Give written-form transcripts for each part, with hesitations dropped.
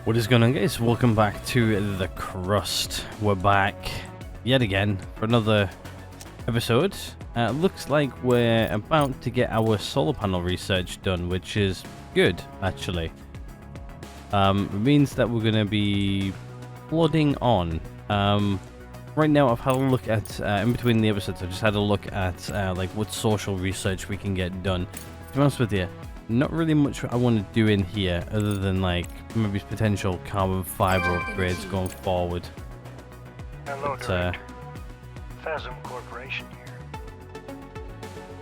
What is going on, guys? Welcome back to the Crust. We're back yet again for another episode. Looks like we're about to get our solar panel research done, which is good, actually. It means that we're going to be plodding on. Right now, I've had a look at, in between the episodes, I just had a look at like what social research we can get done. To be honest with you, not really much I want to do in here, other than like maybe potential carbon fiber upgrades going forward. Hello, Director. Phasm Corporation here.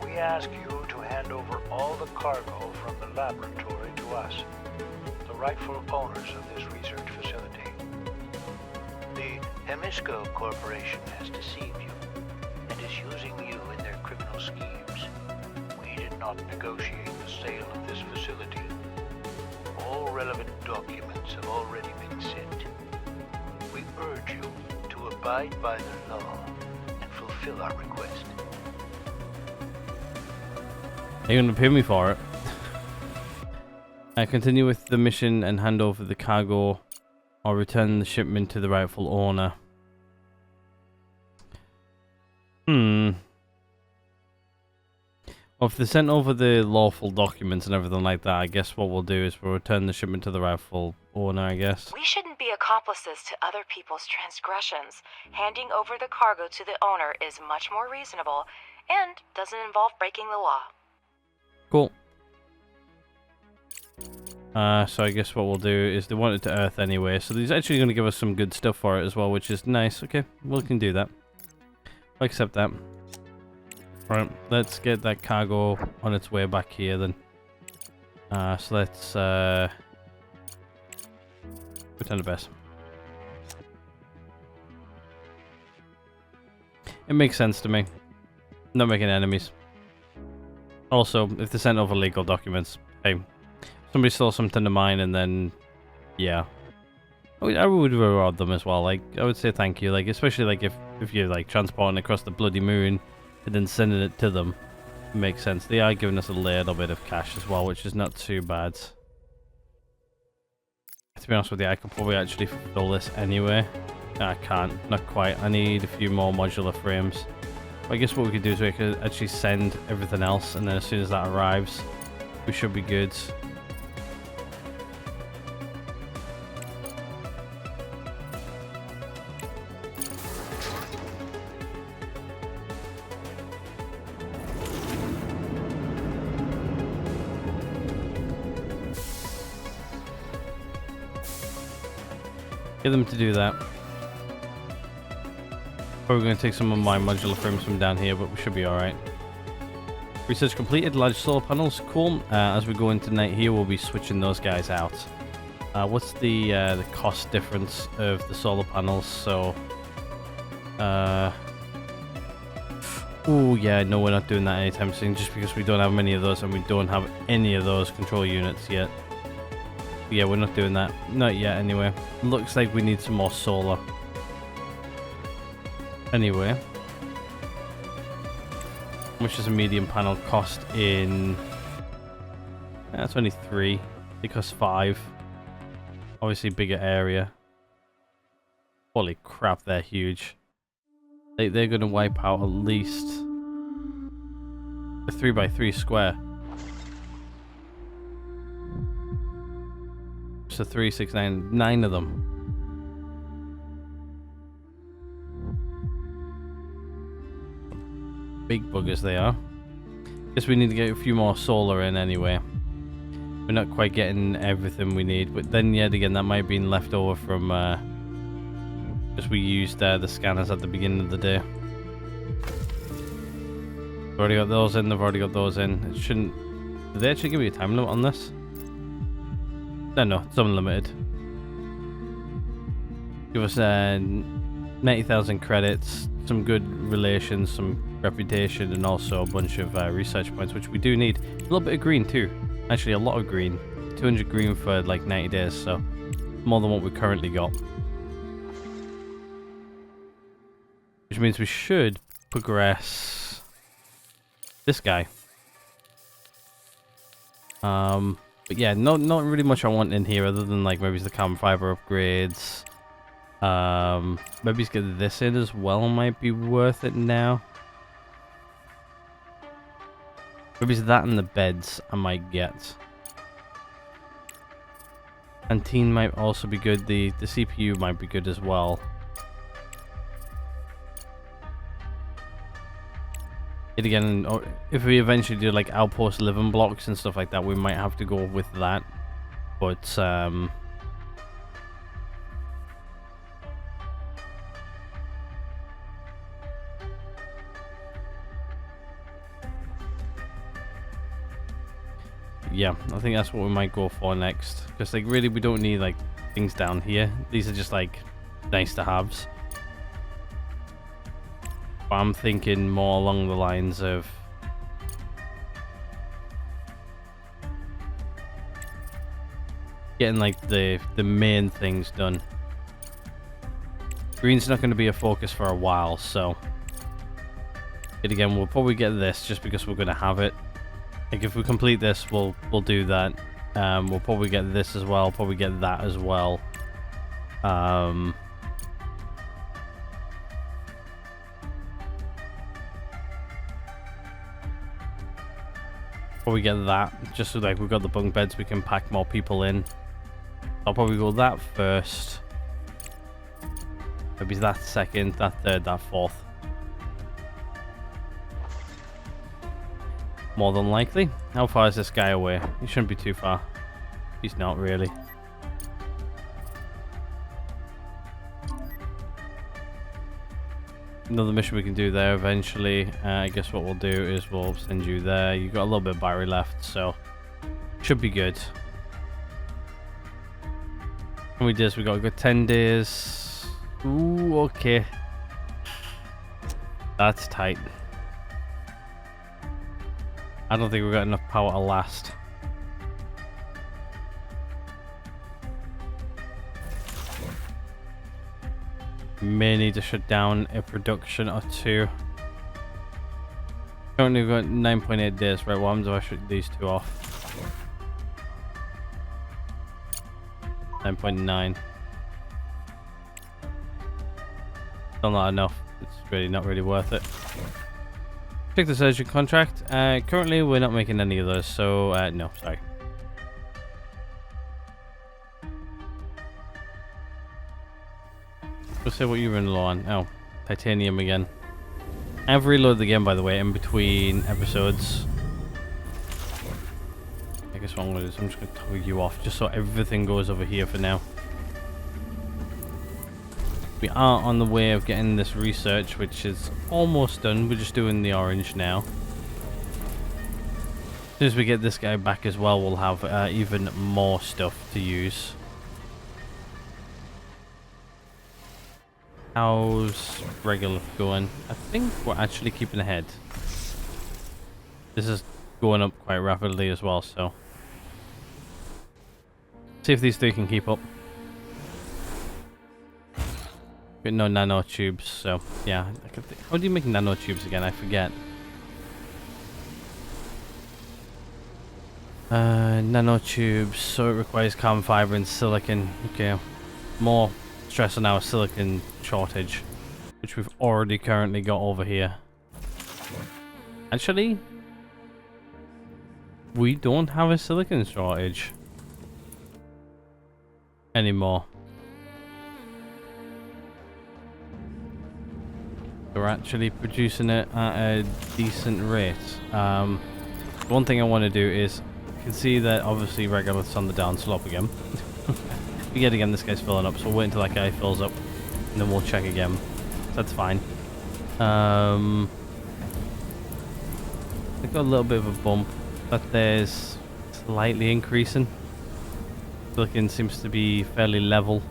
We ask you to hand over all the cargo from the laboratory to us, the rightful owners of this research facility. The Hemisco Corporation has deceived you and is using you in their criminal schemes. We did not negotiate the sale of this facility. All relevant documents have already been sent. We urge you to abide by the law and fulfill our request. Are you going to pay me for it? Continue with the mission and hand over the cargo, or return the shipment to the rightful owner. Well, if they sent over the lawful documents and everything like that, I guess what we'll do is we'll return the shipment to the rightful owner, I guess. We shouldn't be accomplices to other people's transgressions. Handing over the cargo to the owner is much more reasonable and doesn't involve breaking the law. Cool. So I guess what we'll do is they want it to Earth anyway, so he's actually going to give us some good stuff for it as well, which is nice. Okay, we can do that. I'll accept that. Right, let's get that cargo on its way back here then. So let's return the best. It makes sense to me. Not making enemies. Also, if they sent over legal documents, hey, somebody stole something of mine and then, yeah. I would reward them as well. Like, I would say thank you. Like, especially like if you're like transporting across the bloody moon and then sending it to them. It makes sense. They are giving us a little bit of cash as well, which is not too bad. To be honest with you, I could probably actually fulfill this anyway. I can't. Not quite. I need a few more modular frames. But I guess what we could do is we could actually send everything else, and then as soon as that arrives, we should be good. Get them to do that. Probably going to take some of my modular frames from down here, but we should be alright. Research completed. Large solar panels. Cool. As we go into night here, we'll be switching those guys out. What's the cost difference of the solar panels? So, oh yeah, no, we're not doing that anytime soon, just because we don't have many of those, and we don't have any of those control units yet. Yeah, we're not doing that. Not yet, anyway. Looks like we need some more solar. Anyway. How much does a medium panel cost in... That's only 3. It costs 5. Obviously, bigger area. Holy crap, they're huge. They're going to wipe out at least a 3x3 square. So 3, 6, 9, 9 of them. Big buggers they are. Guess we need to get a few more solar in anyway. We're not quite getting everything we need, but then yet again that might have been left over from because we used the scanners at the beginning of the day. We've already got those in, they've already got those in. It shouldn't... Did they actually give me a time limit on this? No, it's unlimited. Give us 90,000 credits, some good relations, some reputation, and also a bunch of research points, which we do need. A little bit of green too. Actually, a lot of green. 200 green for like 90 days, so more than what we currently got. Which means we should progress this guy. But yeah, not really much I want in here other than like maybe the carbon fiber upgrades. Maybe get this in as well might be worth it now. Maybe it's that and the beds I might get. Canteen might also be good. The CPU might be good as well. Yet again, or if we eventually do like outpost living blocks and stuff like that, we might have to go with that. But yeah, I think that's what we might go for next. Because like really we don't need like things down here. These are just like nice to haves. But I'm thinking more along the lines of getting like the main things done. Green's not going to be a focus for a while, so yet again we'll probably get this just because we're going to have it. Like if we complete this, we'll do that. We'll probably get this as well. Probably get that as well. Probably get that just so like we've got the bunk beds. We can pack more people in. I'll probably go that first. Maybe that second, that third, that fourth. More than likely. How far is this guy away? He shouldn't be too far. He's not really. Another mission we can do there eventually. I guess what we'll do is we'll send you there. You've got a little bit of battery left, so should be good. And we did this, we got a good 10 days. Ooh, okay. That's tight. I don't think we've got enough power to last. May need to shut down a production or two. Currently we've got 9.8 days. Right, what happens if I shut these two off? 9.9. Still not enough. It's really not really worth it. Check the surgeon contract. Currently we're not making any of those, so no, sorry. Let's see what you run low on. Oh, titanium again. I've reloaded the game, by the way, in between episodes. I guess what I'm going to do is I'm just going to tug you off, just so everything goes over here for now. We are on the way of getting this research, which is almost done. We're just doing the orange now. As soon as we get this guy back as well, we'll have even more stuff to use. How's regular going? I think we're actually keeping ahead. This is going up quite rapidly as well, so see if these three can keep up. Got no nanotubes, so yeah. How do you make nanotubes again? I forget. Nanotubes, so it requires carbon fiber and silicon. Okay, more stress on our silicon shortage, which we've already currently got over here. Actually, we don't have a silicon shortage anymore. We're actually producing it at a decent rate. One thing I want to do is, you can see that obviously Regolith's on the down slope again. Yet again, this guy's filling up, so we'll wait until that guy fills up, and then we'll check again. So that's fine. I've got a little bit of a bump, but there's slightly increasing. Silicon seems to be fairly level.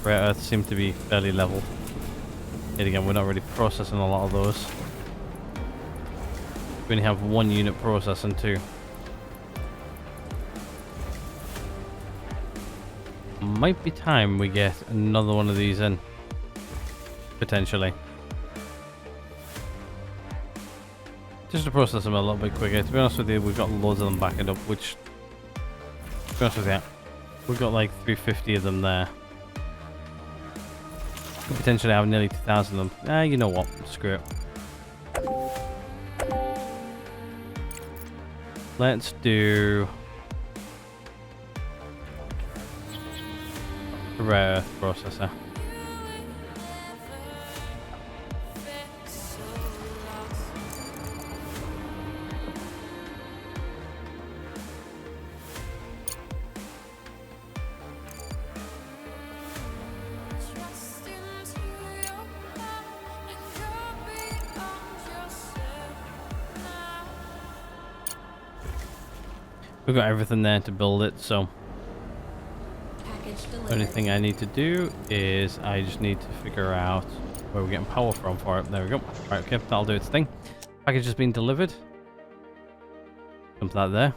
Rare earth seems to be fairly level. Yet again, we're not really processing a lot of those. We only have one unit processing too. Might be time we get another one of these in. Potentially. Just to process them a little bit quicker. To be honest with you, we've got loads of them backing up, which, to be honest with you, we've got like 350 of them there. Could potentially have nearly 2,000 of them. You know what? Screw it. Let's do rare earth processor. We've got everything there to build it, so the only thing I need to do is I just need to figure out where we're getting power from for it. There we go. Right, okay, that'll do its thing. Package has been delivered. Dump that there.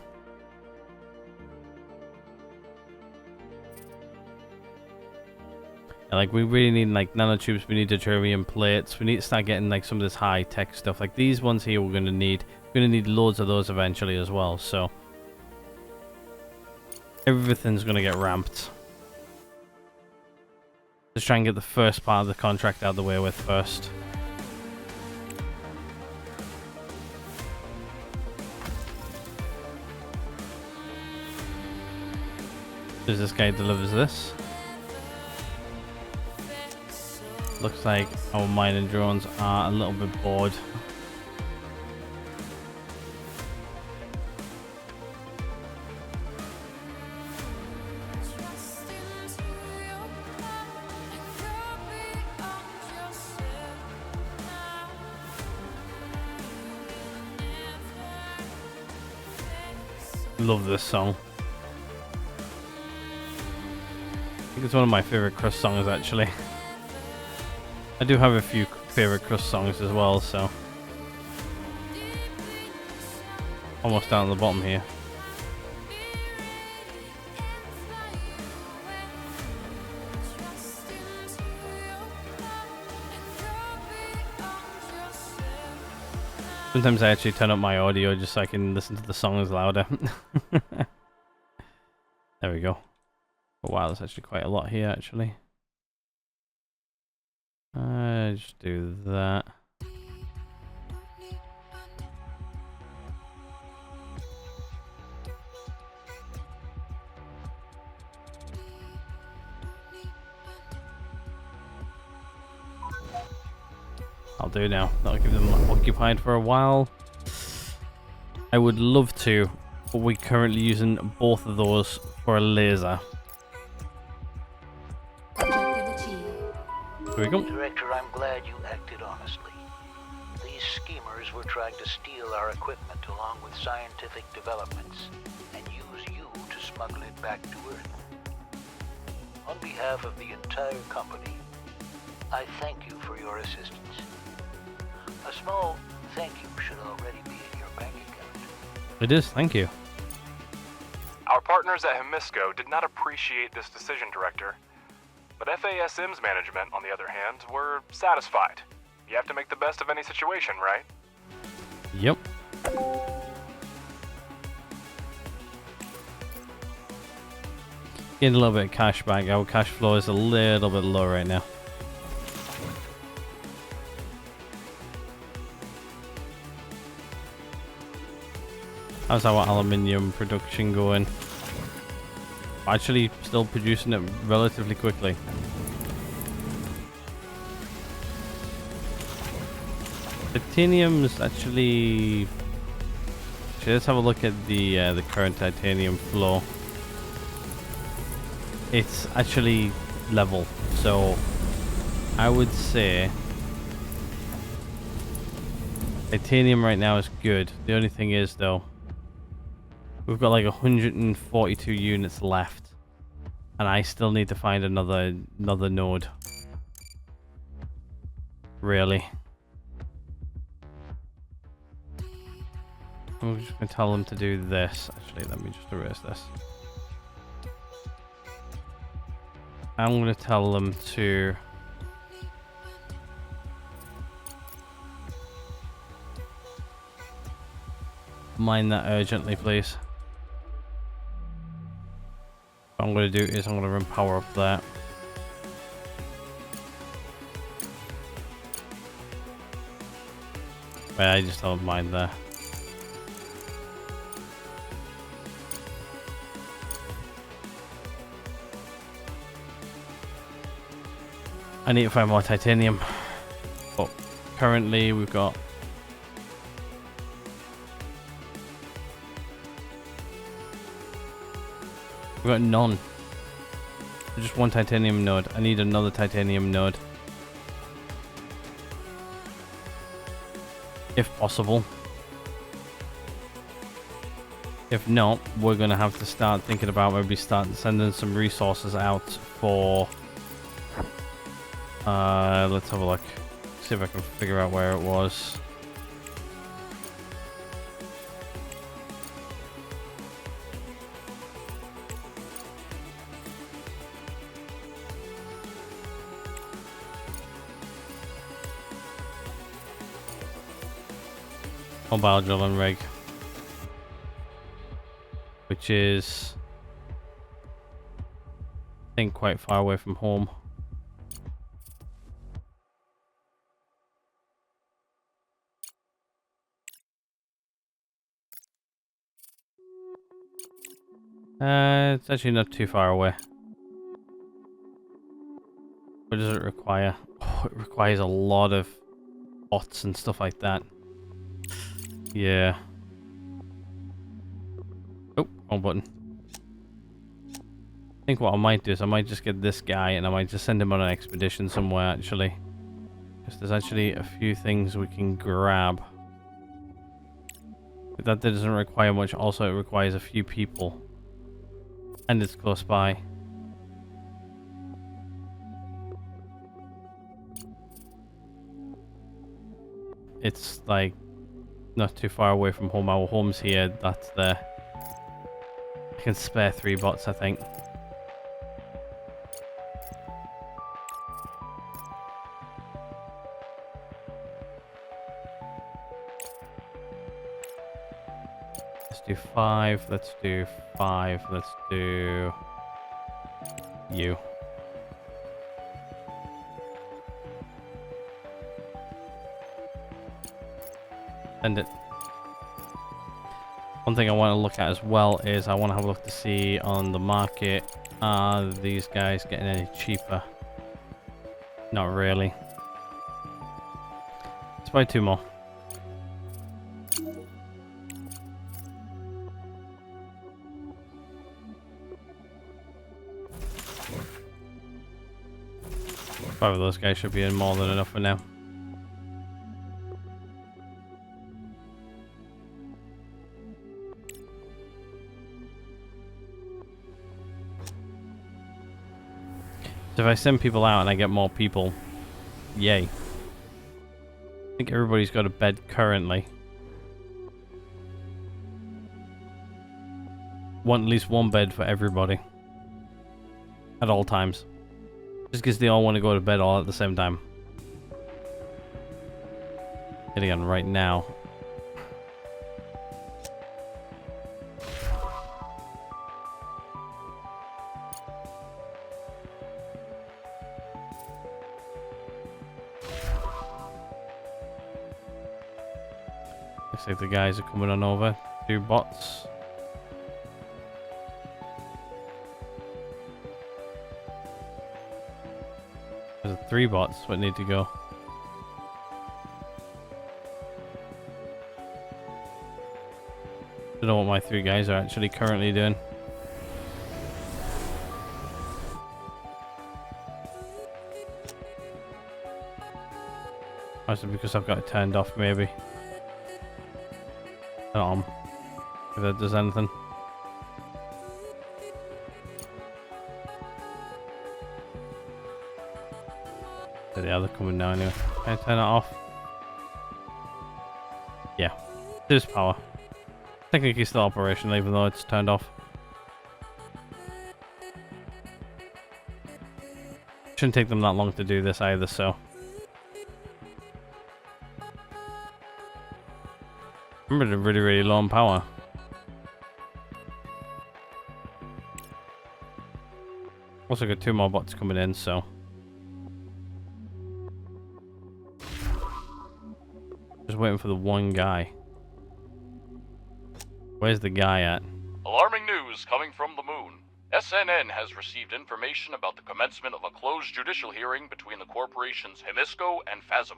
And like, we really need like nanotubes, we need deuterium plates, we need to start getting like some of this high tech stuff. Like these ones here we're gonna need loads of those eventually as well, so everything's gonna get ramped. Let's try and get the first part of the contract out of the way with first. As this guy delivers this. Looks like our mining drones are a little bit bored. Love this song. I think it's one of my favorite Crust songs, actually. I do have a few favorite Crust songs as well, so almost down at the bottom here. Sometimes I actually turn up my audio just so I can listen to the songs louder. There we go. Oh wow, there's actually quite a lot here actually. Just do that. I'll do now. That'll keep them occupied for a while. I would love to, but we're currently using both of those for a laser. Here we go. Director, I'm glad you acted honestly. These schemers were trying to steal our equipment along with scientific developments and use you to smuggle it back to Earth. On behalf of the entire company, I thank you for your assistance. A small thank you should already be in your bank account. It is, thank you. Our partners at Hemisco did not appreciate this decision, Director. But FASM's management, on the other hand, were satisfied. You have to make the best of any situation, right? Yep. Getting a little bit of cash back. Our cash flow is a little bit low right now. How's our aluminium production going? Actually, still producing it relatively quickly. Titanium's actually. Let's have a look at the current titanium flow. It's actually level, so I would say titanium right now is good. The only thing is though, we've got like 142 units left, and I still need to find another node. Really. I'm just going to tell them to do this. Actually, let me just erase this. I'm going to tell them to mine that urgently, please. What I'm going to do is I'm going to run power up there. Wait, I just don't mind there. I need to find more titanium. But currently we've got none. Just one titanium node. I need another titanium node. If possible. If not, we're gonna have to start thinking about maybe start sending some resources out for let's have a look. See if I can figure out where it was. Mobile drilling rig, which is, I think, quite far away from home. It's actually not too far away. What does it require? Oh, it requires a lot of bots and stuff like that. Yeah. Oh, wrong button. I think what I might do is I might just get this guy and I might just send him on an expedition somewhere, actually. Because there's actually a few things we can grab. But that doesn't require much. Also, it requires a few people. And it's close by. It's like not too far away from home. Our home's here. That's there. I can spare 3 bots, I think. Let's do 5. Let's do 5. Let's do you. Send it. One thing I want to look at as well is I want to have a look to see on the market, are these guys getting any cheaper? Not really. Let's buy 2 more. Five of those guys should be in more than enough for now. So if I send people out and I get more people, yay. I think everybody's got a bed currently. Want at least 1 bed for everybody. At all times. Just because they all want to go to bed all at the same time. Getting on right now. Looks like the guys are coming on over. 2 bots. There's 3 bots that need to go. Don't know what my 3 guys are actually currently doing. That's because I've got it turned off, maybe. If that does anything. There they are, they're coming now anyway. Can I turn it off? Yeah. There's power. Technically still operational even though it's turned off. Shouldn't take them that long to do this either, so. I'm really, really low on power. Also got 2 more bots coming in, so... Just waiting for the one guy. Where's the guy at? Alarming news coming from the moon. SNN has received information about the commencement of a closed judicial hearing between the corporations Hemisco and Phasm.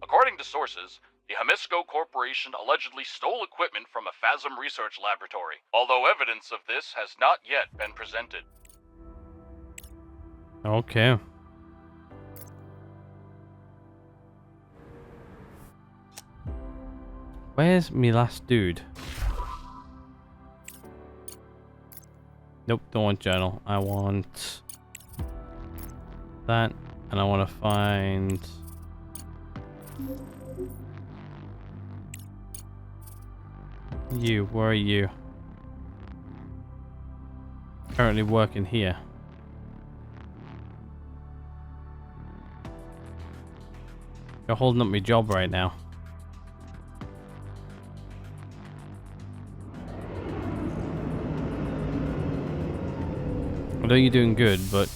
According to sources, the Hemisco Corporation allegedly stole equipment from a Phasm research laboratory, although evidence of this has not yet been presented. Okay. Where's me last dude? Nope, don't want journal. I want that, and I want to find... You, where are you? Currently working here. You're holding up my job right now. I know you're doing good, but...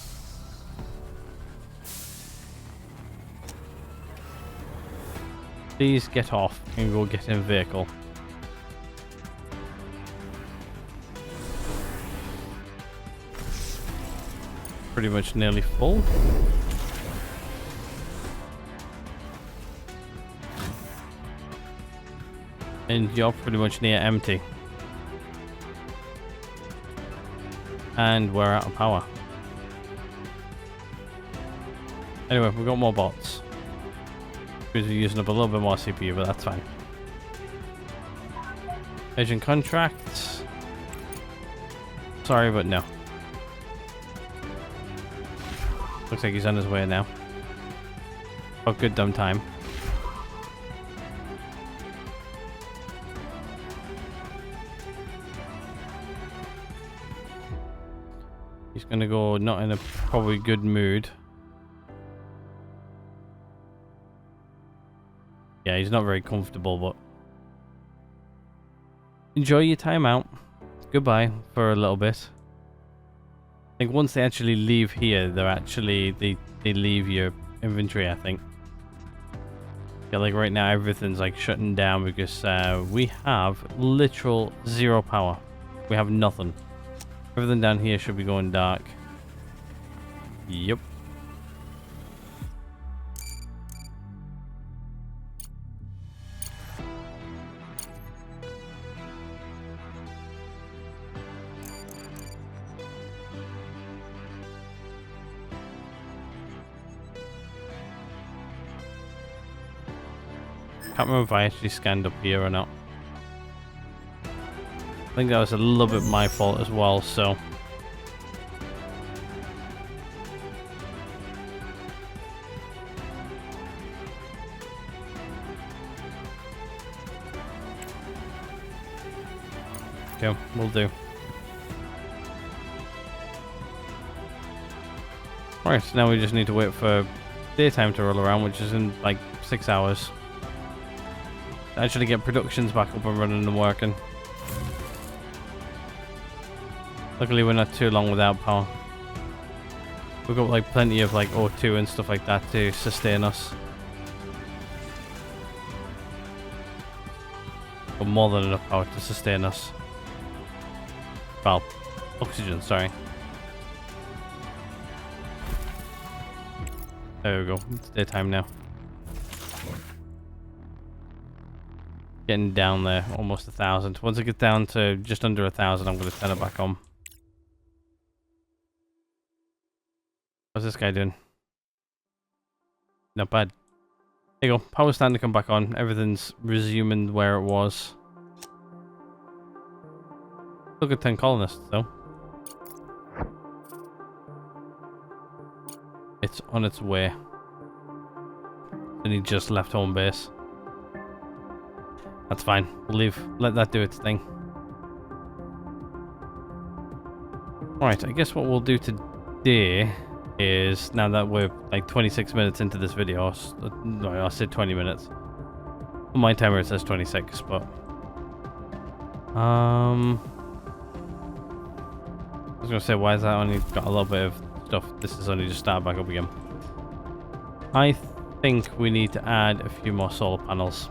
Please get off and go get in a vehicle. Pretty much nearly full. And you're pretty much near empty. And we're out of power. Anyway, we've got more bots. Because we're using up a little bit more CPU, but that's fine. Agent contracts. Sorry, but no. Looks like he's on his way now. Oh, good dumb time. He's gonna go not in a probably good mood. Yeah, he's not very comfortable, but enjoy your time out. Goodbye for a little bit. I think once they actually leave here, they're actually they leave your inventory, I think. Yeah, like right now everything's like shutting down because we have literal 0 power. We have nothing. Everything down here should be going dark. Yep. Can't remember if I actually scanned up here or not. I think that was a little bit my fault as well, so... Okay, we'll do. Right, so now we just need to wait for daytime to roll around, which is in like 6 hours. Actually get productions back up and running and working. Luckily we're not too long without power. We've got like plenty of like O2 and stuff like that to sustain us. But more than enough power to sustain us. Well, oxygen, sorry. There we go, it's daytime now. Getting down there, almost 1,000. Once I get down to just under 1,000, I'm going to turn it back on. What's this guy doing? Not bad. There you go. Power's starting to come back on. Everything's resuming where it was. Still got 10 colonists, though. It's on its way. And he just left home base. That's fine. We'll leave. Let that do its thing. Alright, I guess what we'll do today is, now that we're like 26 minutes into this video, no, I said 20 minutes. On my timer it says 26, but I was gonna say, why has that only got a little bit of stuff? This is only just started back up again. I think we need to add a few more solar panels.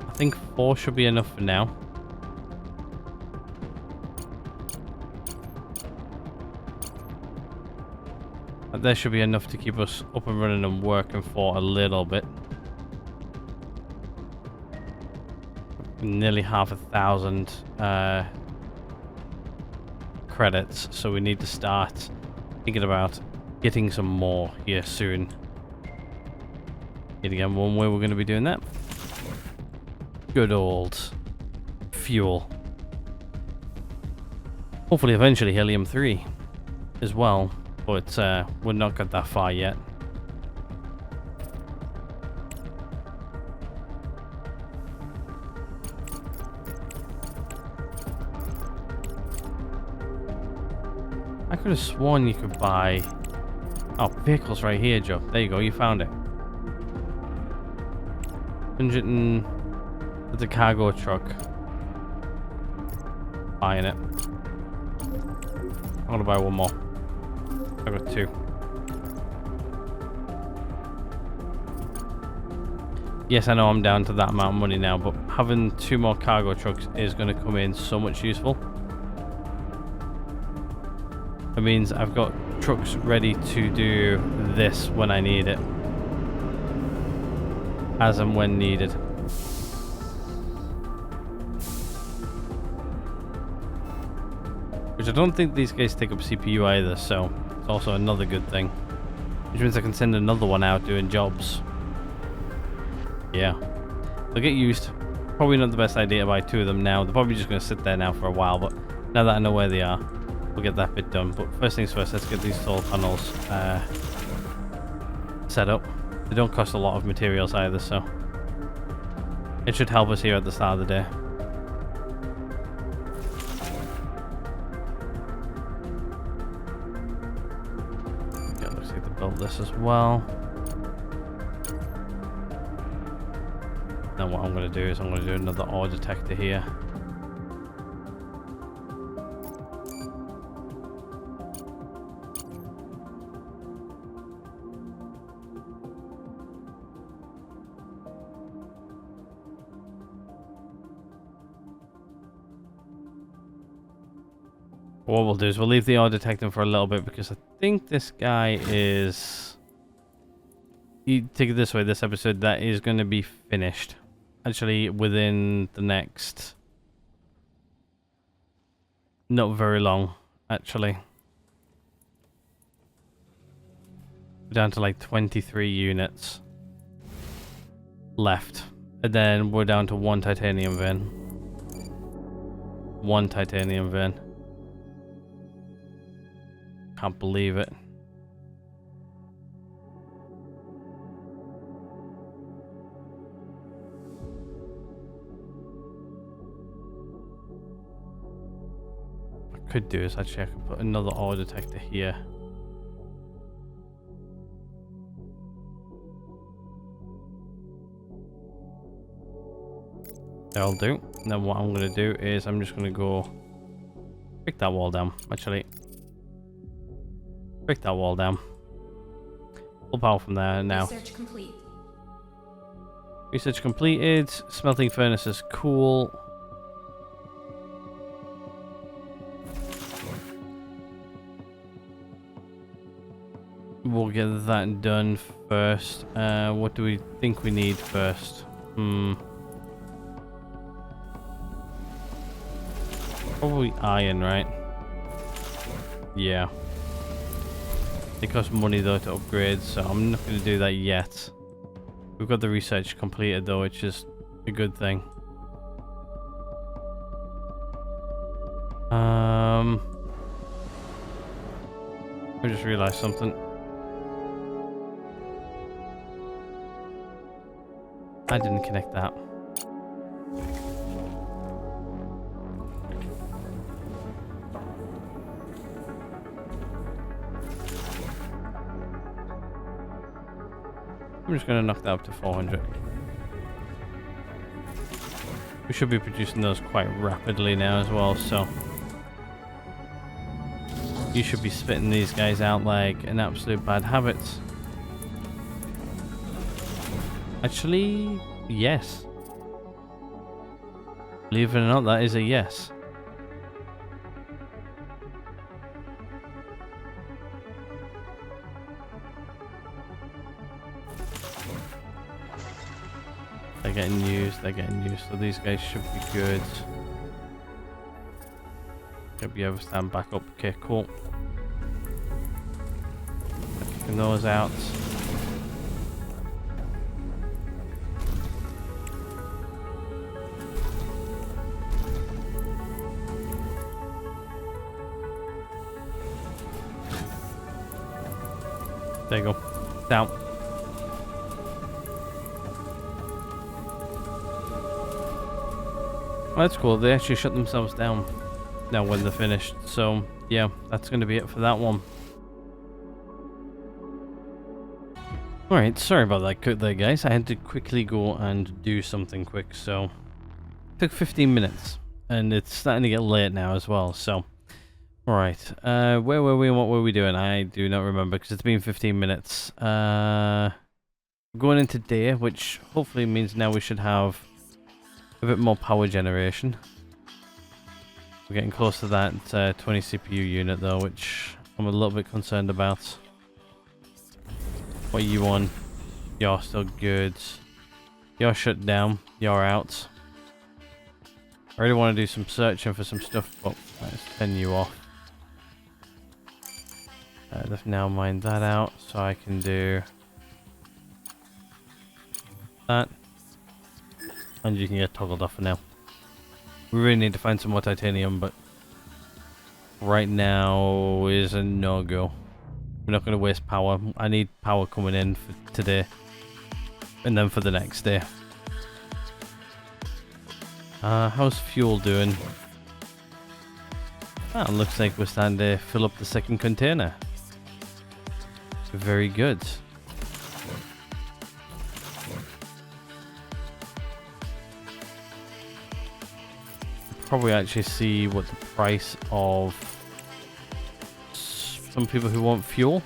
I think 4 should be enough for now. But there should be enough to keep us up and running and working for a little bit. Nearly 500,000 credits, so we need to start thinking about getting some more here soon. Yet again, one way we're going to be doing that. Good old fuel. Hopefully eventually helium-3 as well, but we're not got that far yet. I could have sworn you could buy... Oh, vehicles right here, Joe. There you go, you found it. 100 and... It's a cargo truck. Buying it. I'm gonna buy one more. I got 2. Yes, I know I'm down to that amount of money now, but having 2 more cargo trucks is gonna come in so much useful. It means I've got trucks ready to do this when I need it. As and when needed. Which I don't think these guys take up CPU either, so it's also another good thing. Which means I can send another one out doing jobs. Yeah. They'll get used. Probably not the best idea to buy 2 of them now. They're probably just going to sit there now for a while, but now that I know where they are, we'll get that bit done. But first things first, let's get these solar panels set up. They don't cost a lot of materials either, so it should help us here at the start of the day. Yeah, looks like they built this as well. Now what I'm going to do is I'm going to do another ore detector here. What we'll do is we'll leave the ore detecting for a little bit because I think this guy is... You take it this way, this episode, that is going to be finished. Actually, within the next... Not very long, actually. We're down to like 23 units left. And then we're down to 1 titanium vein. 1 titanium vein. Can't believe it. What I could do is actually I could put another ore detector here. That'll do. And then what I'm going to do is I'm just going to go break that wall down. Actually, break that wall down. Full power from there now. Research complete. Research completed. Smelting furnace is cool. We'll get that done first. What do we think we need first? Probably iron, right? Yeah. It costs money though to upgrade, so I'm not going to do that yet. We've got the research completed though, which is a good thing. I just realized something. I didn't connect that. I'm just going to knock that up to 400. We should be producing those quite rapidly now as well, so you should be spitting these guys out like an absolute bad habit. Actually, yes. Believe it or not, that is a yes. They're getting used, so these guys should be good. Hope you ever stand back up. Okay, cool. Kicking those out. There you go. Down. Well, that's cool. They actually shut themselves down now when they're finished. So, yeah, that's going to be it for that one. Alright, sorry about that cut there, guys. I had to quickly go and do something quick, so it took 15 minutes. And it's starting to get late now as well, so... Alright, where were we and what were we doing? I do not remember because it's been 15 minutes. Going into day, which hopefully means now we should have a bit more power generation. We're getting close to that 20 CPU unit though, which I'm a little bit concerned about. What are you on? You're still good. You're shut down. You're out. I really want to do some searching for some stuff, but let's turn you off. Let's now mine that out, so I can do that. And you can get toggled off for now. We really need to find some more titanium, but right now is a no-go. We're not going to waste power. I need power coming in for today. And then for the next day. How's fuel doing? Ah, looks like we're starting to fill up the second container. Very good. Probably actually see what the price of some people who want fuel.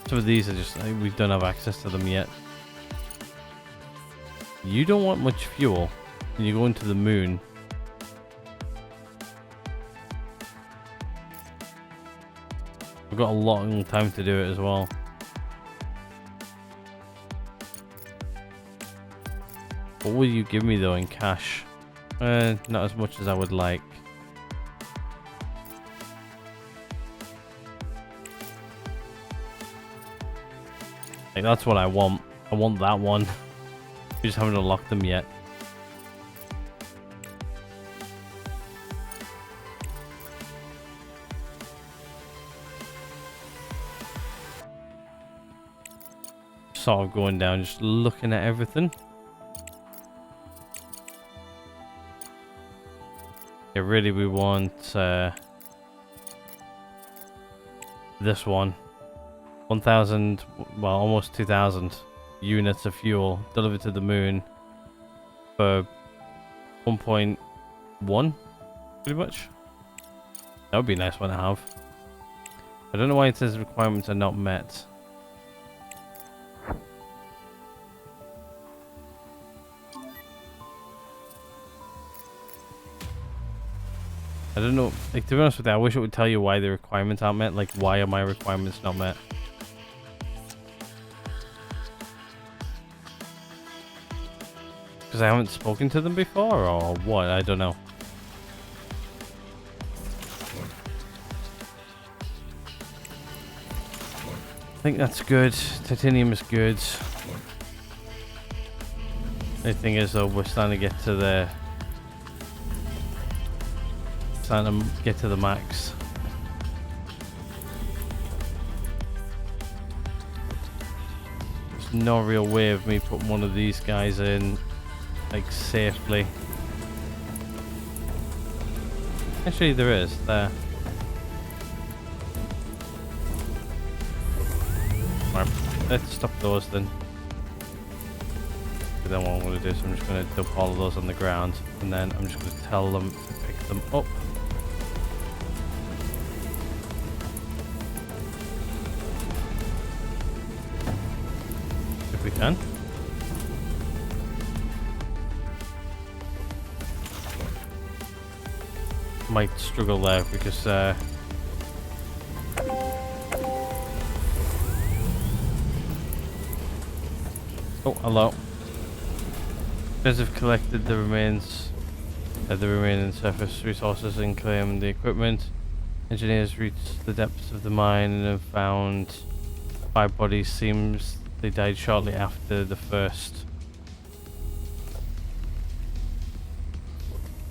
Some of these are just, we don't have access to them yet. You don't want much fuel and you go into the moon. We've got a long time to do it as well. What will you give me though in cash? Not as much as I would like. Like, that's what I want. I want that one. We just haven't unlocked them yet. Sort of going down, just looking at everything. Yeah, really we want this one. 1,000, well, almost 2,000 units of fuel delivered to the moon for 1.1, pretty much. That would be a nice one to have. I don't know why it says requirements are not met. I don't know, like, to be honest with you, I wish it would tell you why the requirements aren't met. Like, why are my requirements not met? Because I haven't spoken to them before, or what? I don't know. I think that's good. Titanium is good. The thing is, though, we're starting to get to the... starting to get to the max. There's no real way of me putting one of these guys in, like, safely. Actually, there is. There. let's stop those then. But then what I'm going to do is I'm just going to dump all of those on the ground, and then I'm just going to tell them to pick them up. If we can. Might struggle there because oh, hello. Because have collected the remains, the remaining surface resources and claimed the equipment. Engineers reached the depths of the mine and have found 5 bodies. Seems they died shortly after the first.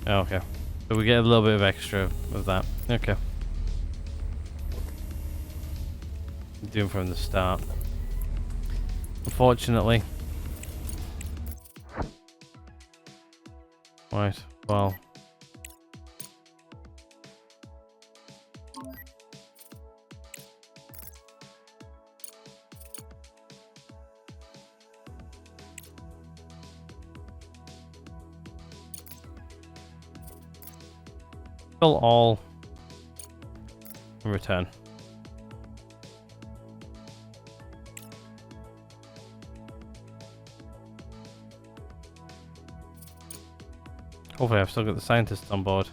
Okay. So we get a little bit of extra of that. Okay. Doing from the start. Unfortunately. Right, well. Kill all and return. Hopefully I've still got the scientists on board.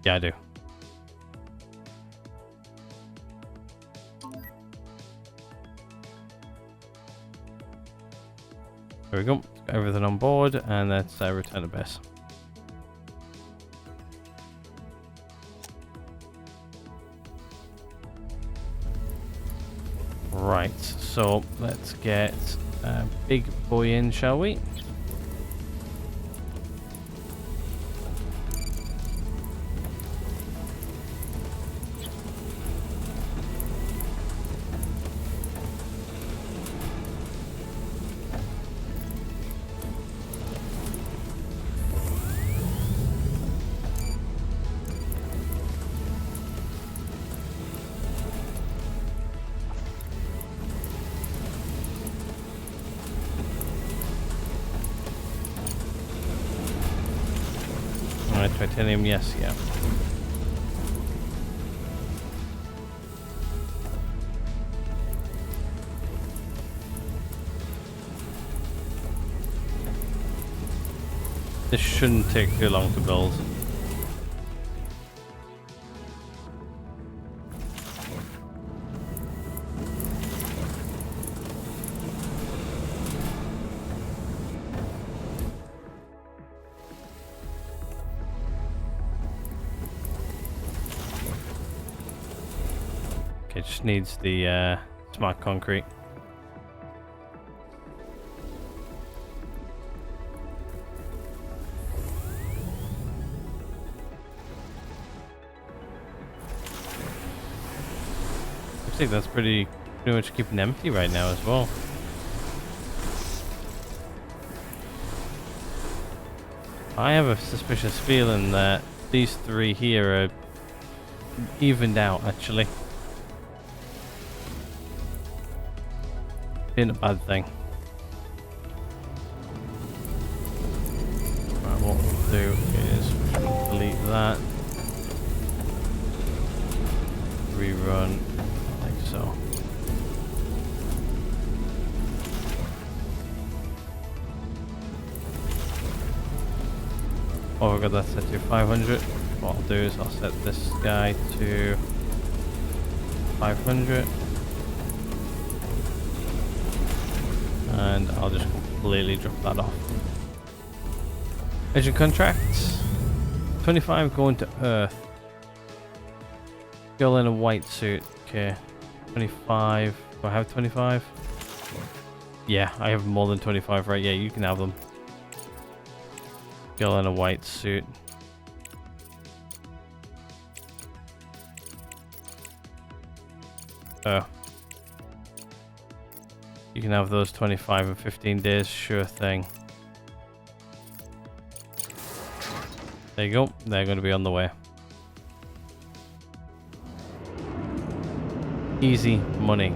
Yeah, I do. There we go. Got everything on board, and let's return to base. Right, so let's get a big boy in, shall we? Alright, titanium, yes, yeah. This shouldn't take too long to build. Okay, just needs the smart concrete. Looks like that's pretty much keeping empty right now as well. I have a suspicious feeling that these 3 here are evened out actually. Ain't a bad thing. Right, what we'll do is we'll delete that. Rerun like so. Oh, we've got that set to 500. What I'll do is I'll set this guy to 500. And I'll just completely drop that off. Agent contracts. 25 going to Earth. Girl in a white suit. Okay. 25. Do I have 25? Yeah, I have more than 25, right? Yeah, you can have them. Girl in a white suit. Oh. You can have those 25 and 15 days, sure thing. There you go, they're going to be on the way. Easy money.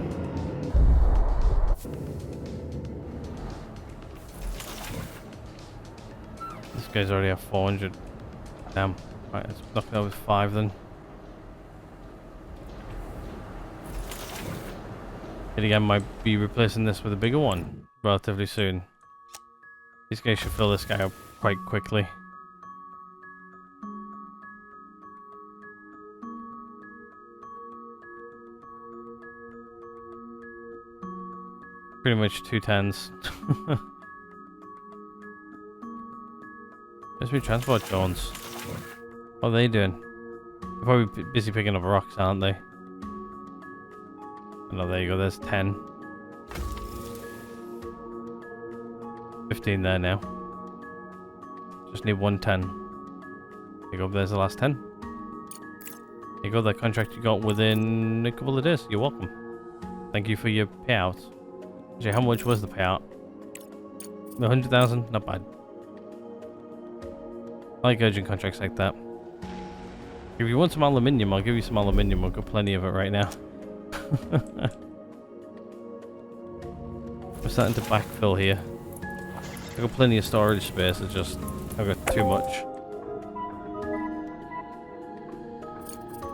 This guy's already at 400. Damn. Right, let's knock it out with 5 then. And again, might be replacing this with a bigger one relatively soon. These guys should fill this guy up quite quickly. Pretty much 2 10s. Where's my transport drones? What are they doing? They're probably busy picking up rocks, aren't they? Oh, there you go, there's 10. 15 there now. Just need 110. There you go, there's the last 10. There you go, that contract you got within a couple of days. You're welcome. Thank you for your payout. Actually, how much was the payout? 100,000? Not bad. I like urgent contracts like that. If you want some aluminium, I'll give you some aluminium. I've got plenty of it right now. I'm starting to backfill here. I've got plenty of storage space, it's just I've got too much.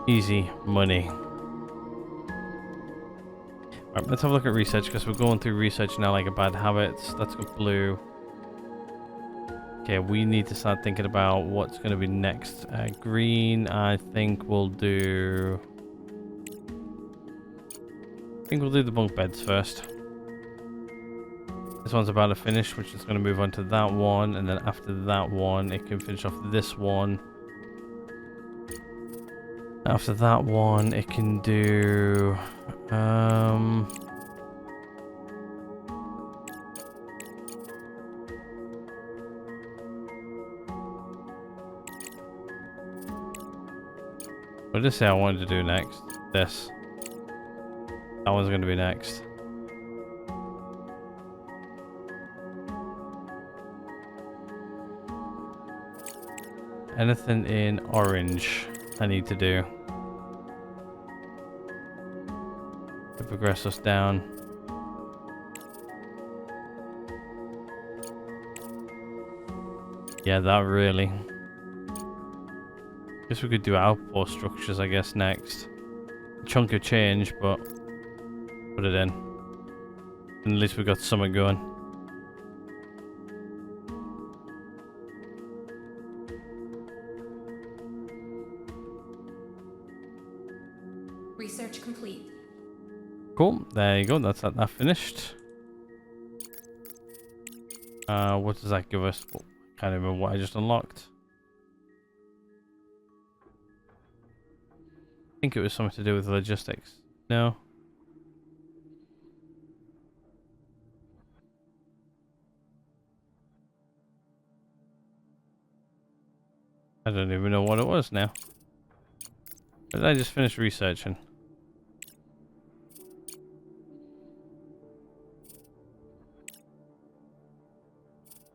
Easy money. Right, let's have a look at research, because we're going through research now like a bad habit. That's got blue. Okay, we need to start thinking about what's going to be next. Green, I think we'll do... the bunk beds first. This one's about to finish, which is going to move on to that one, and then after that one, it can finish off this one. After that one, it can do... what did I say I wanted to do next? This. That one's going to be next. Anything in orange I need to do to progress us down. Yeah, that really. Guess we could do outpost structures, I guess, next. A chunk of change, but put it in. And at least we got something going. Research complete. Cool, there you go, that's that finished. What does that give us? Oh, can't remember what I just unlocked. I think it was something to do with logistics. No. I don't even know what it was now. But I just finished researching.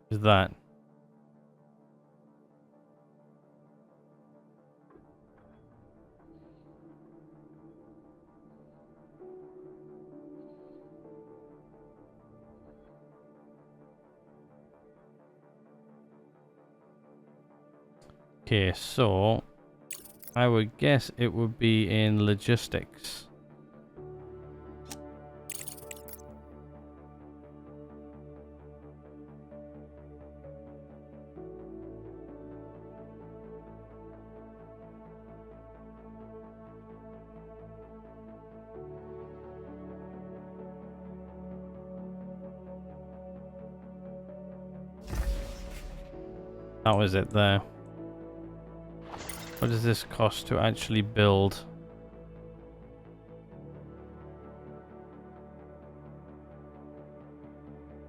Is that? Okay, so I would guess it would be in logistics. That was it there. What does this cost to actually build?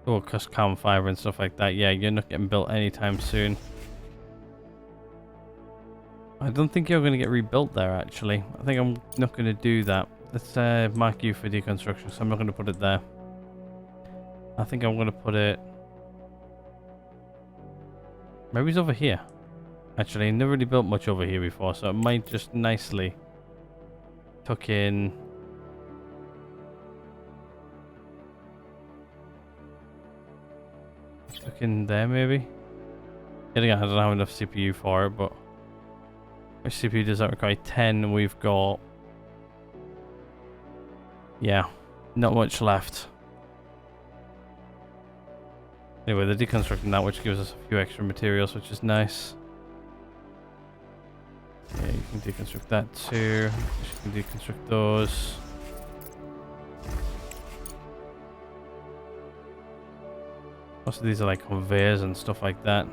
Oh, cost carbon fiber and stuff like that. Yeah, you're not getting built anytime soon. I don't think you're going to get rebuilt there, actually. I think I'm not going to do that. Let's mark you for deconstruction, so I'm not going to put it there. I think I'm going to put it... maybe it's over here. Actually, I never really built much over here before, so it might just nicely tuck in Stuck in there, maybe? Yet again, I don't have enough CPU for it, but... Which CPU does that require? 10, we've got... Yeah, not much left. Anyway, they're deconstructing that, which gives us a few extra materials, which is nice. Yeah, you can deconstruct that too. You can deconstruct those. Most of these are like conveyors and stuff like that.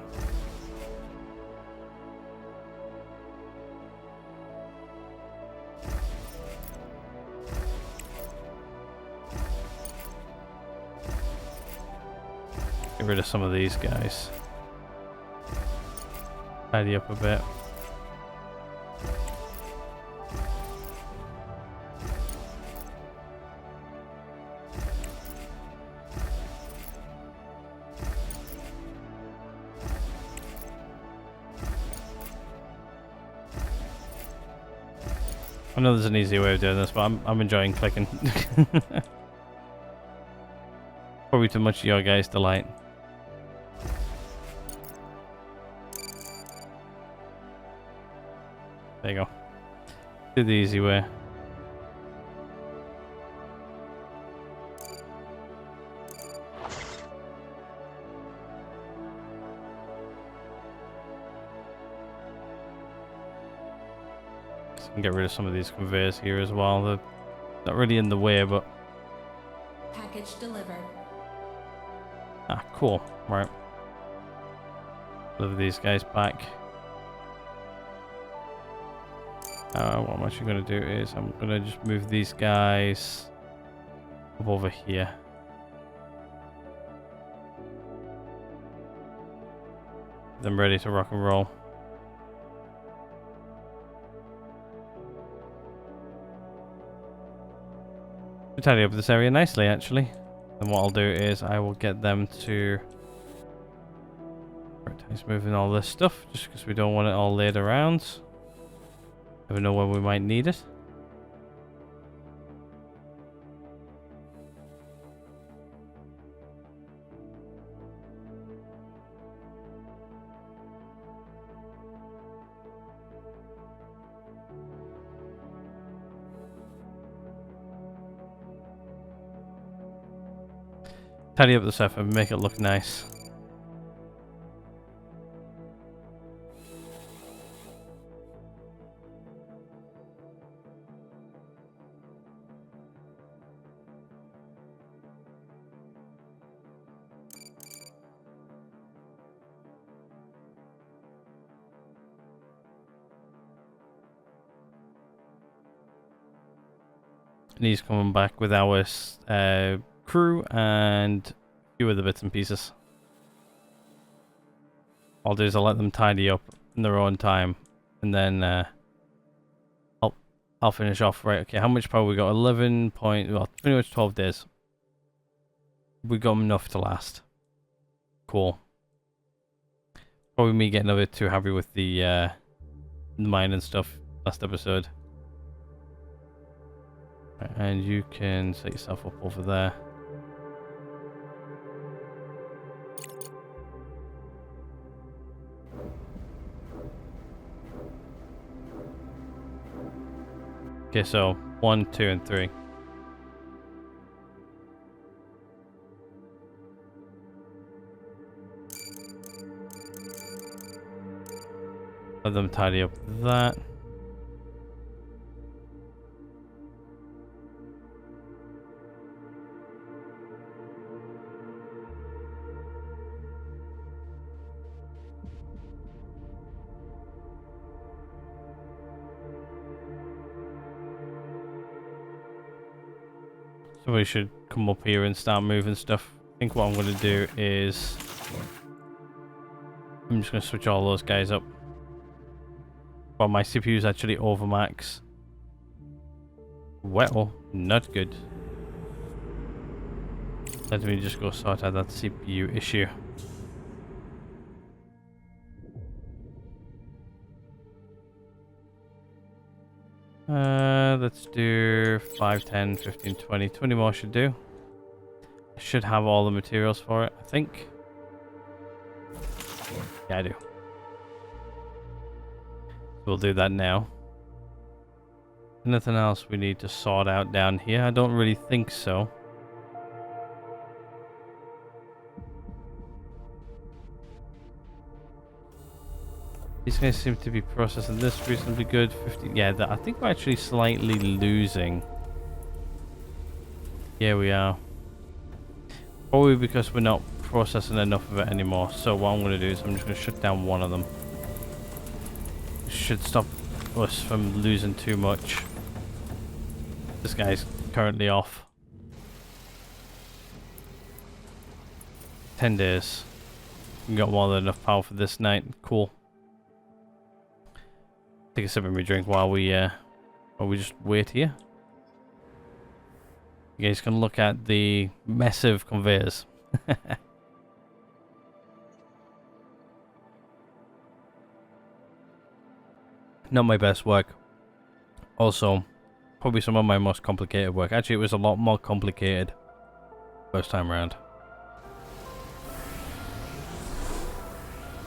Get rid of some of these guys. Tidy up a bit. I know there's an easy way of doing this, but I'm enjoying clicking. Probably too much to your guys' delight. There you go. Do the easy way. Can get rid of some of these conveyors here as well. They're not really in the way, but package delivered. Ah, cool. Right. Deliver these guys back. What I'm actually going to do is I'm going to just move these guys up over here. Them ready to rock and roll. We tidy up this area nicely, actually. And what I'll do is I will get them to prioritize moving all this stuff, just because we don't want it all laid around. Never know when we might need it. Tidy up the stuff and make it look nice. And he's coming back with our crew and a few other bits and pieces. All I'll do is I'll let them tidy up in their own time, and then I'll finish off. Right, okay, how much power we got? 11 point, well, pretty much 12 days. We got enough to last. Cool. Probably me getting a bit too happy with the mine and stuff last episode. And you can set yourself up over there. Okay, so 1, 2, and 3. Let them tidy up that. Somebody should come up here and start moving stuff. I think what I'm going to do is I'm just going to switch all those guys up. Well, my CPU is actually over max. Well, not good. Let me just go sort out that CPU issue. Let's do 5, 10, 15, 20. 20 more should do. I should have all the materials for it, I think. Yeah, I do. We'll do that now. Anything else we need to sort out down here? I don't really think so. These guys seem to be processing this reasonably good. 50, yeah, I think we're actually slightly losing. Yeah, we are. Probably because we're not processing enough of it anymore. So what I'm going to do is I'm just going to shut down one of them. Should stop us from losing too much. This guy's currently off. 10 days. We got more than enough power for this night. Cool. Take a sip of my drink while we just wait here. You guys can look at the massive conveyors. Not my best work. Also, probably some of my most complicated work. Actually, it was a lot more complicated first time around.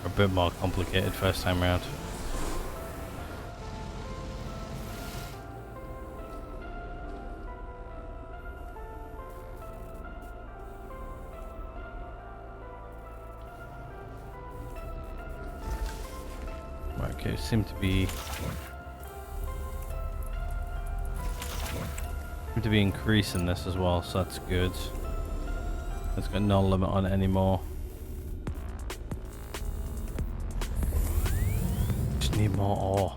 A bit more complicated first time around. Okay, seem to be increasing this as well, so that's good. It's got no limit on it anymore. Just need more ore.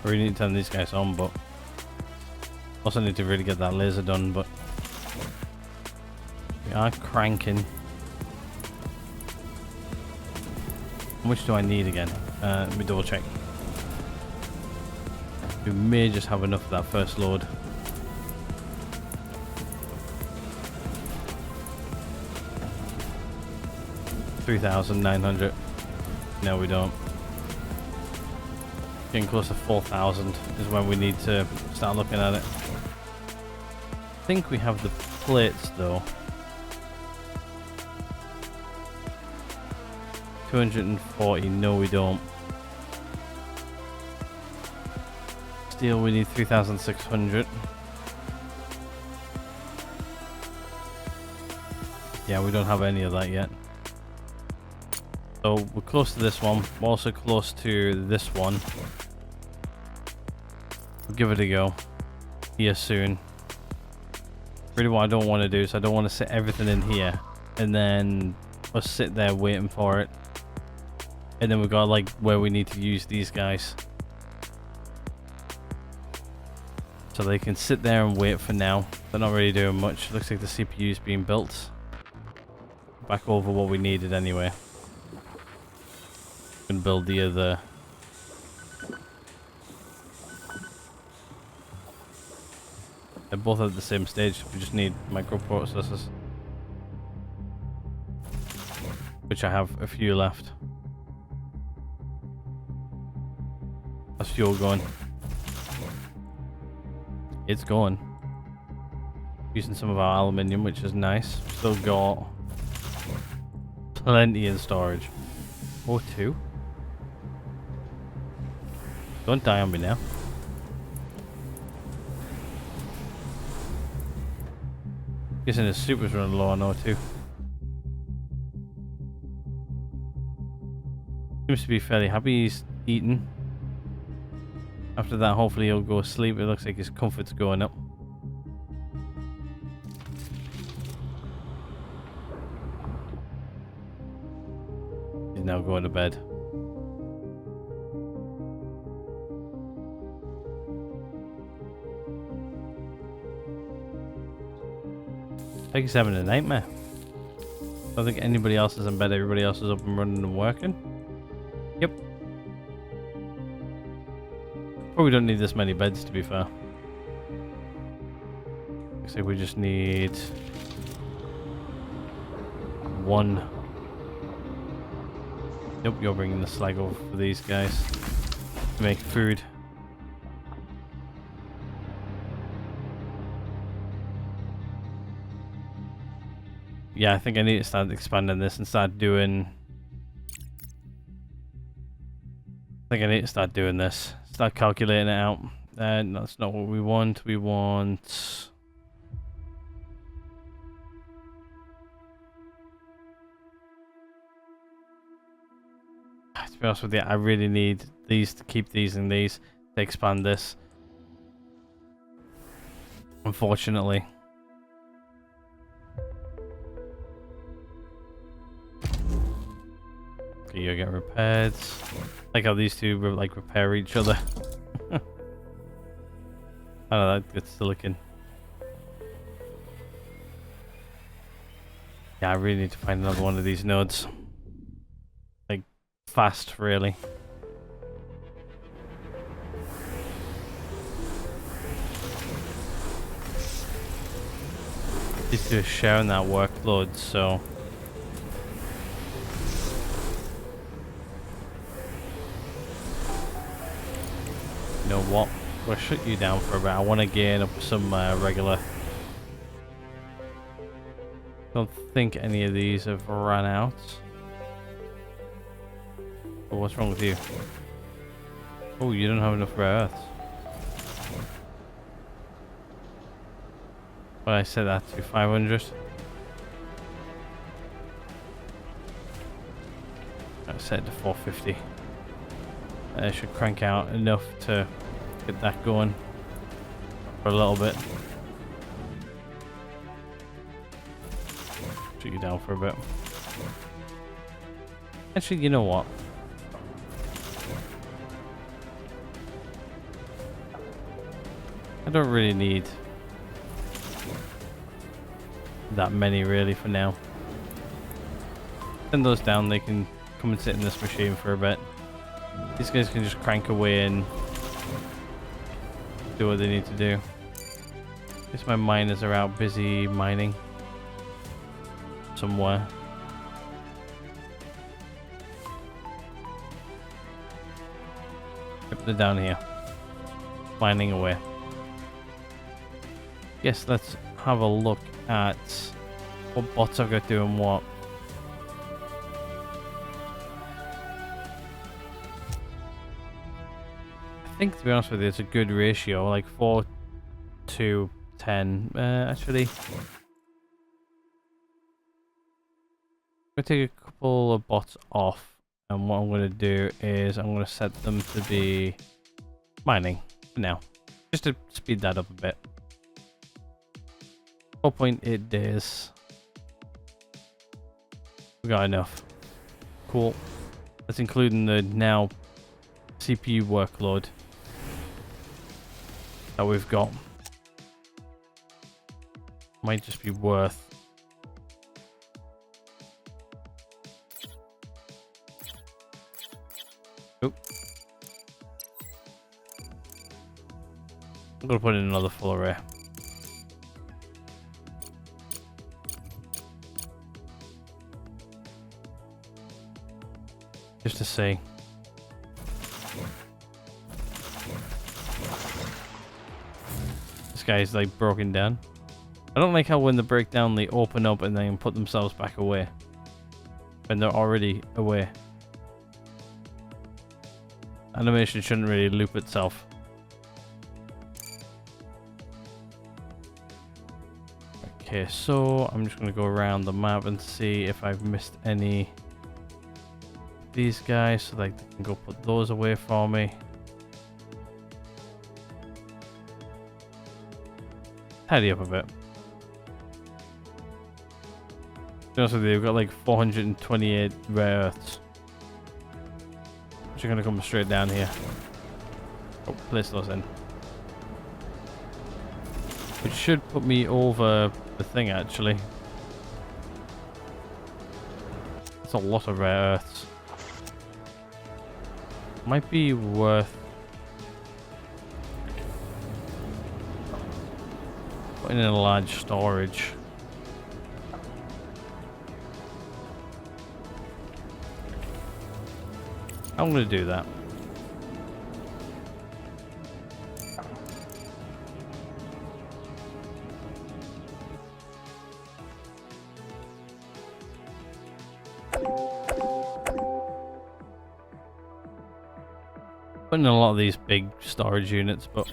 I really need to turn these guys on, but also need to really get that laser done, but we are cranking. How much do I need again? Let me double check. We may just have enough of that first load. $3,900. No, we don't. Getting close to 4,000 is when we need to start looking at it. I think we have the plates though. 240, no we don't. Steel we need 3,600. Yeah, we don't have any of that yet. So we're close to this one. We're also close to this one. We'll give it a go here soon. Really what I don't want to do is I don't want to set everything in here and then us sit there waiting for it. And then we've got like where we need to use these guys. So they can sit there and wait for now. They're not really doing much. Looks like the CPU is being built. Back over what we needed anyway. We can build the other. They're both at the same stage. We just need microprocessors. Which I have a few left. How's fuel going? It's going. Using some of our aluminium, which is nice. Still got plenty in storage. O2. Don't die on me now. Guessing his super's running low on O2. Seems to be fairly happy he's eating. After that, hopefully he'll go sleep. It looks like his comfort's going up. He's now going to bed. I think he's having a nightmare. I don't think anybody else is in bed. Everybody else is up and running and working. Yep. Probably don't need this many beds, to be fair. Looks like we just need one. Nope, you're bringing the slag over for these guys to make food. yeah, I think I need to start expanding this and start doing... I think I need to start doing this. Start calculating it out. And that's not what we want. We want... To be honest with you, I really need these to keep these and these to expand this. Unfortunately. Okay, you get repaired. Like how these two like repair each other. I don't know, that gets silicon. Yeah, I really need to find another one of these nodes. Like, fast, really. These two are sharing that workload, so... You know what? We'll shut you down for a bit. I want to gain up some regular. Don't think any of these have run out. Oh, what's wrong with you? Oh, you don't have enough rare earths. But I set that to 500. I set it to 450. I should crank out enough to get that going for a little bit. Shut you down for a bit. Actually, you know what? I don't really need that many really for now. Send those down, they can come and sit in this machine for a bit. These guys can just crank away and do what they need to do. I guess my miners are out busy mining somewhere. Yep, they're down here, mining away. Yes, let's have a look at what bots I've got doing what. I think, to be honest with you, it's a good ratio, like 4 to 10. Actually, I'm going to take a couple of bots off, and what I'm going to do is I'm going to set them to be mining for now, just to speed that up a bit. 4.8 days. We got enough. Cool. That's including the now CPU workload that we've got. Might just be worth. Oop. I'm gonna put in another full array. Just to see. This guy's like broken down. I don't like how when they break down they open up and then put themselves back away when they're already away. Animation shouldn't really loop itself. Okay, so I'm just going to go around the map and see if I've missed any of these guys so like they can go put those away for me. Tidy up a bit. To be honest with you, we've got like 428 rare earths. Which are going to come straight down here. Oh, place those in. Which should put me over the thing actually. That's a lot of rare earths. Might be worth putting in a large storage. I'm going to do that. Putting in a lot of these big storage units, but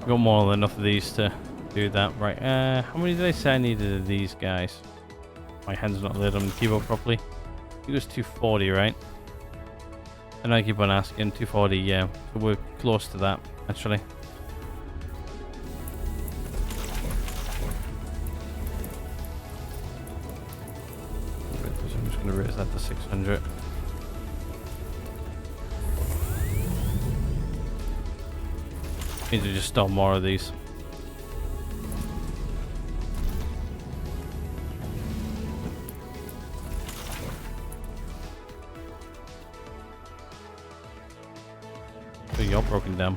got more than enough of these to do that. Right, how many did I say I needed of these guys? My hand's not lit on the keyboard properly. I think it was 240, right? And I keep on asking, 240, yeah. So we're close to that, actually. I'm just going to raise that to 600. Need to just store more of these. So you're broken down.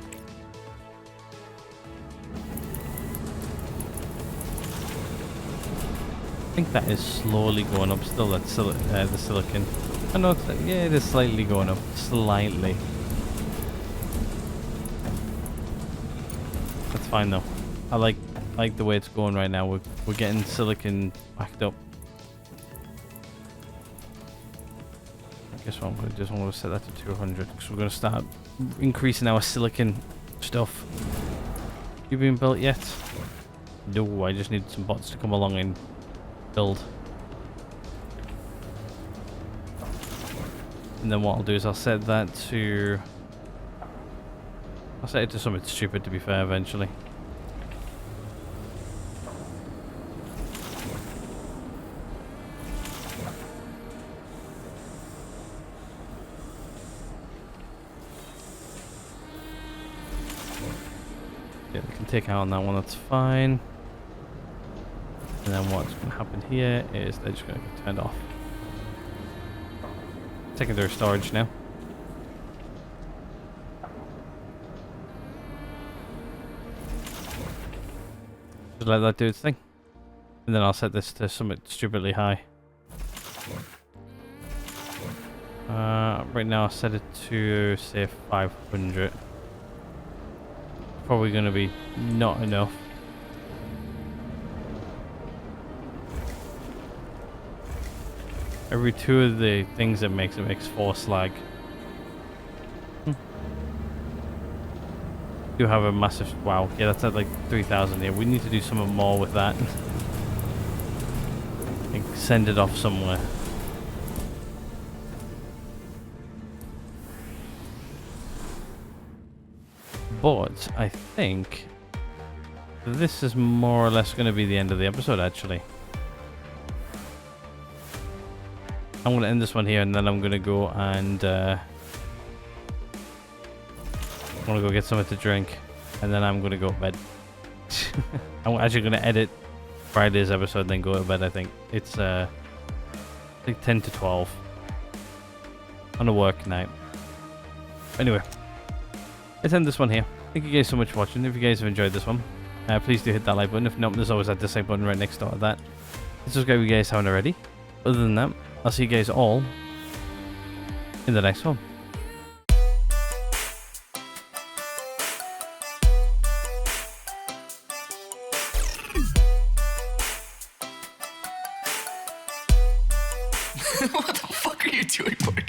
I think that is slowly going up still, that's the silicon. I know, yeah, it is slightly going up. Slightly. That's fine though. I like the way it's going right now. We're getting silicon backed up. I guess what I'm going to do is I'm going to set that to 200 because we're going to start increasing our silicon stuff. You been built yet? No, I just need some bots to come along and build. And then what I'll do is I'll set that to... I'll set it to something stupid, to be fair, eventually. Yeah, we can take out on that one, that's fine. And then what's going to happen here is they're just going to get turned off. Secondary storage now. Just let that do its thing. And then I'll set this to something stupidly high. Right now I'll set it to, say, 500. Probably going to be not enough. Every 2 of the things it makes 4 slag. Do have a massive... Wow, yeah, that's at like 3,000 here. We need to do something more with that. And send it off somewhere. But I think this is more or less going to be the end of the episode, actually. I'm going to end this one here, and then I'm going to go and I'm going to go get something to drink, and then I'm going to go to bed. I'm actually going to edit Friday's episode and then go to bed, I think. It's like 10 to 12 on a work night. Anyway, let's end this one here. Thank you guys so much for watching. If you guys have enjoyed this one, please do hit that like button. If not, there's always that dislike button right next door to that. And subscribe if you guys haven't already. Other than that, I'll see you guys all in the next one. What the fuck are you doing, Morgan?